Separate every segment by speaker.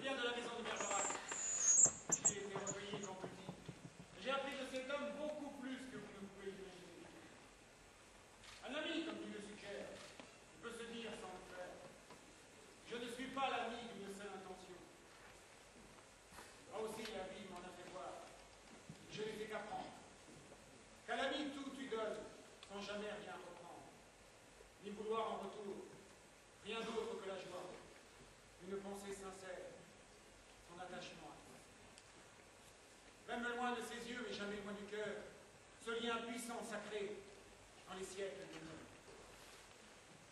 Speaker 1: viens de la maison de Bergerac. J'y ai été recueilli quand petit. J'ai appris de cet homme beaucoup plus que vous ne pouvez imaginer. Un ami, comme tu le suggères, peut se dire sans le faire. Je ne suis pas l'ami d'une seule intention. Moi aussi, la vie m'en a fait voir. Je n'ai fait qu'apprendre. Qu'à l'ami, tout tu donnes, sans jamais rien reprendre. Ni vouloir en retour. Rien d'autre que la joie. Une pensée sincère. Son attachement à toi. Même loin de ses yeux, mais jamais loin du cœur, ce lien puissant, sacré, dans les siècles de monde.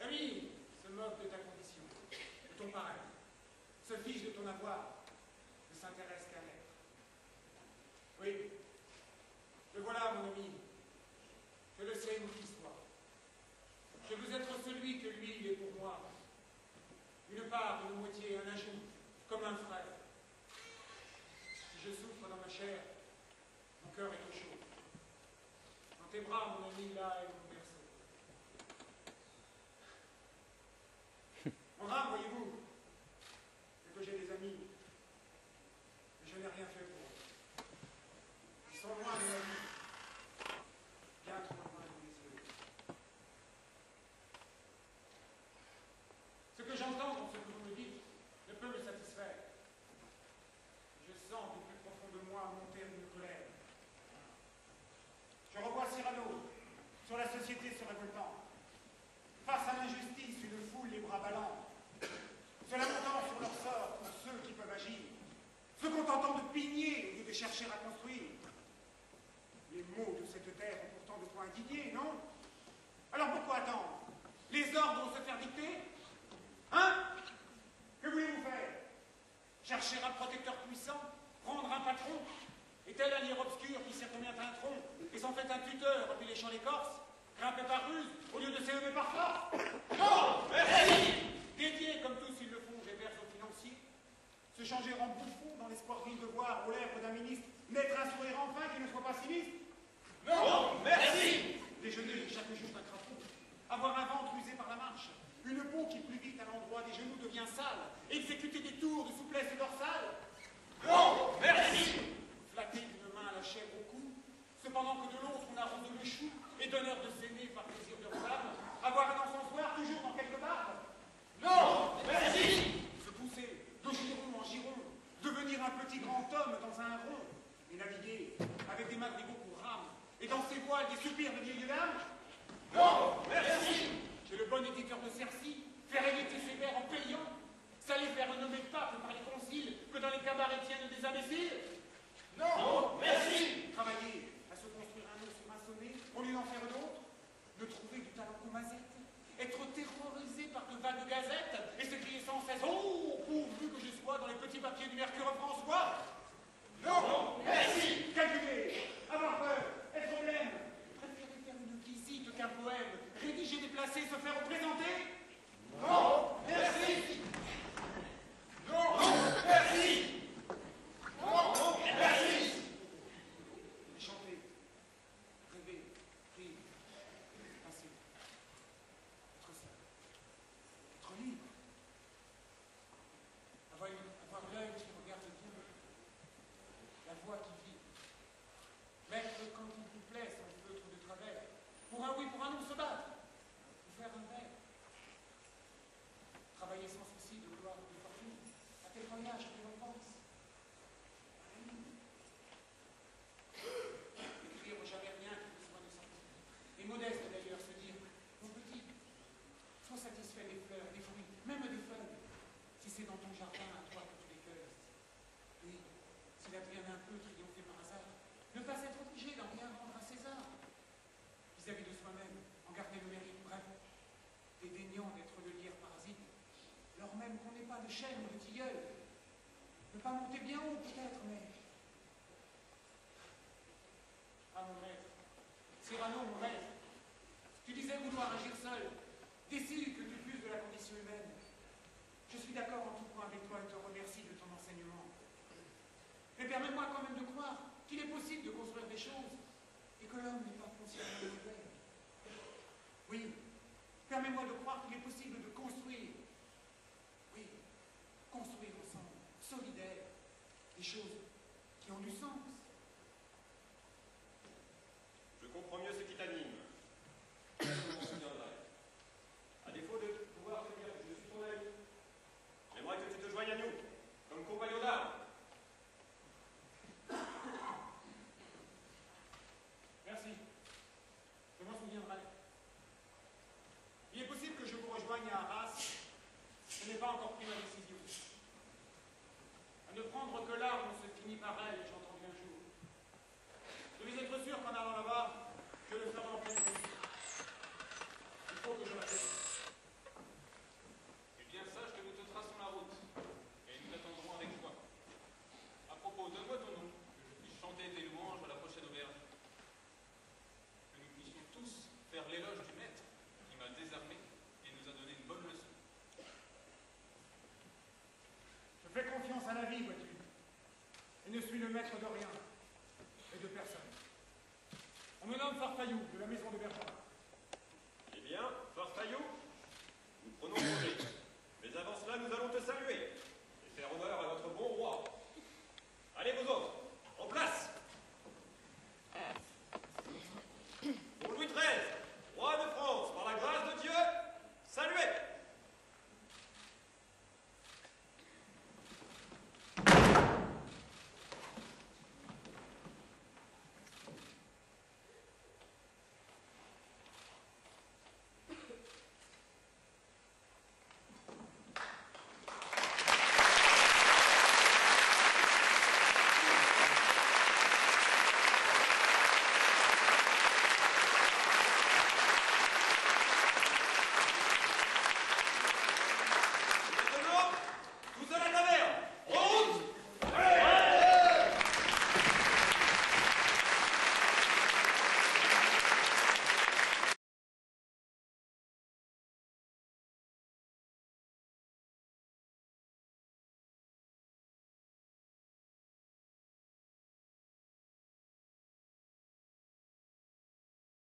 Speaker 1: L'ami se moque de ta condition, de ton pareil, se fiche de ton avoir, ne s'intéresse qu'à l'être. Oui, le voilà, mon ami. Je le sais, où qu'il soit. Je veux être celui que lui, il est pour moi. Une part, une moitié, un ajout, comme un frère. Si je souffre dans ma chair, mon cœur est au chaud. Dans tes bras, mon ami, là est mon berceau. Mon drame, voyez-vous, c'est que j'ai des amis, mais je n'ai rien fait pour eux. Ils sont loin de ma vie, bien trop loin de mes yeux. Ce que j'entends dans ce que vous me dites ne peut me satisfaire. Je sens du plus profond de moi monter une colère. Je revois Cyrano sur la société se révoltant. Face à l'injustice, une foule les bras ballants, se lamentant sur leur sort pour ceux qui peuvent agir, se contentant de pigner au lieu de chercher à construire. Les mots de cette terre ont pourtant de quoi indigner, non? Alors pourquoi attendre? Les ordres vont se faire dicter? Hein? Que voulez-vous faire? Chercher un protecteur puissant? Prendre un patron? Est-elle un lierre obscur qui sert combien un tronc et s'en fait un tuteur depuis les champs d'écorce? Grimper par ruse au lieu de s'élever par force? Non! Merci! Dédiés comme tous ils le font des vers aux financiers, se changer en bouffon dans l'espoir vil de voir aux lèvres d'un ministre naître un sourire enfin qui ne soit pas sinistre? Non! Merci! Déjeuner chaque jour d'un crapaud, avoir un ventre usé par la marche, une peau qui plus vite à l'endroit des genoux devient sale, exécuter des tours de souplesse dorsale? Non! Merci! Flatter d'une main la chair au cou, cependant que de l'autre on arronde le chou, et d'honneur de s'aimer par plaisir de femme, avoir un encensoir toujours dans quelque barbe? Non! Merci! Se pousser de giron en giron, devenir un petit grand homme dans un rond, et naviguer avec des madrigaux pour rames, et dans ses voiles des soupirs de vieilles dames? Non! Merci! Chez le bon éditeur de Cercy, faire éviter ses vers en payant, s'aller faire nommer pape par les conciles que dans les cabarets tiennent des imbéciles? Non! Merci! Travailler à se construire un os maçonné au lieu d'en faire d'autres, ne trouver du talent qu'aux mazettes, être terrorisé par de vagues gazettes et s'écrier sans cesse: oh, pourvu que je sois dans les petits papiers du Mercure François? Non! Merci! Calculer, avoir peur, être blême, préférer faire une visite qu'un poème, rédiger, déplacer, se faire représenter? Non! Merci! Non! Merci! Non! Merci! Chanter, rêver, rire, passer, être seul, être libre, avoir l'œil qui regarde Dieu, la voix qui vit, mettre quand il vous plaît son feutre de travers, pour un oui, pour un non se battre, ou faire un verre, travailler sans souci de gloire ou de fortune, à quel voyage que l'on pense? Écrire jamais rien qui vous soit de santé. Et modeste d'ailleurs se dire: mon petit, sois satisfait des fleurs, des fruits, même des feuilles, si c'est dans ton jardin à toi que tu les cueilles. Oui, s'il advienne un peu triompher par hasard, ne pas être obligé d'en rien rendre à César. Vis-à-vis de soi-même, en garder le mérite bref, dédaignant d'être le lierre parasite, lors même qu'on n'est pas de chêne ou de tilleul, ne pas monter bien haut peut-être, mais... Ah, mon maître, Cyrano, mon maître, tu disais vouloir agir seul, décide que tu puisses de la condition humaine. Je suis d'accord en tout point avec toi et te remercie de ton enseignement. Mais permets-moi quand même de croire qu'il est possible de construire des choses et que l'homme n'est pas foncièrement mauvais. Oui, permets-moi de croire qu'il est possible de construire. Oui, construire ensemble, solidairement. choses qui ont du sens.
Speaker 2: Je comprends mieux ce qui t'anime. Je m'en souviendrai. À défaut de pouvoir te dire que je suis ton ami, j'aimerais que tu te joignes à nous, comme compagnon d'armes.
Speaker 1: Merci. Je m'en souviendrai. Il est possible que je vous rejoigne à Arras. Je n'ai pas encore pris ma décision. À ne prendre que l'arme se finit par elle, j'ai entendu un jour. Je vais être sûr qu'en allant là-bas, je le ferai en pleine conscience. Il faut que je la fasse.
Speaker 3: Eh bien, sache que nous te traçons la route, et nous t'attendrons avec joie. À propos, donne-moi ton nom, que je puisse chanter tes louanges à la prochaine auberge. Que nous puissions tous faire l'éloge du maître, qui m'a désarmé et nous a donné une bonne leçon.
Speaker 1: Je fais confiance à la vie, vois-tu, et ne suis le maître de rien et de personne. On me nomme Farfayou, de la maison de Bergerac.
Speaker 2: Eh bien, Farfayou, nous prenons congé. Mais avant cela, nous allons te saluer.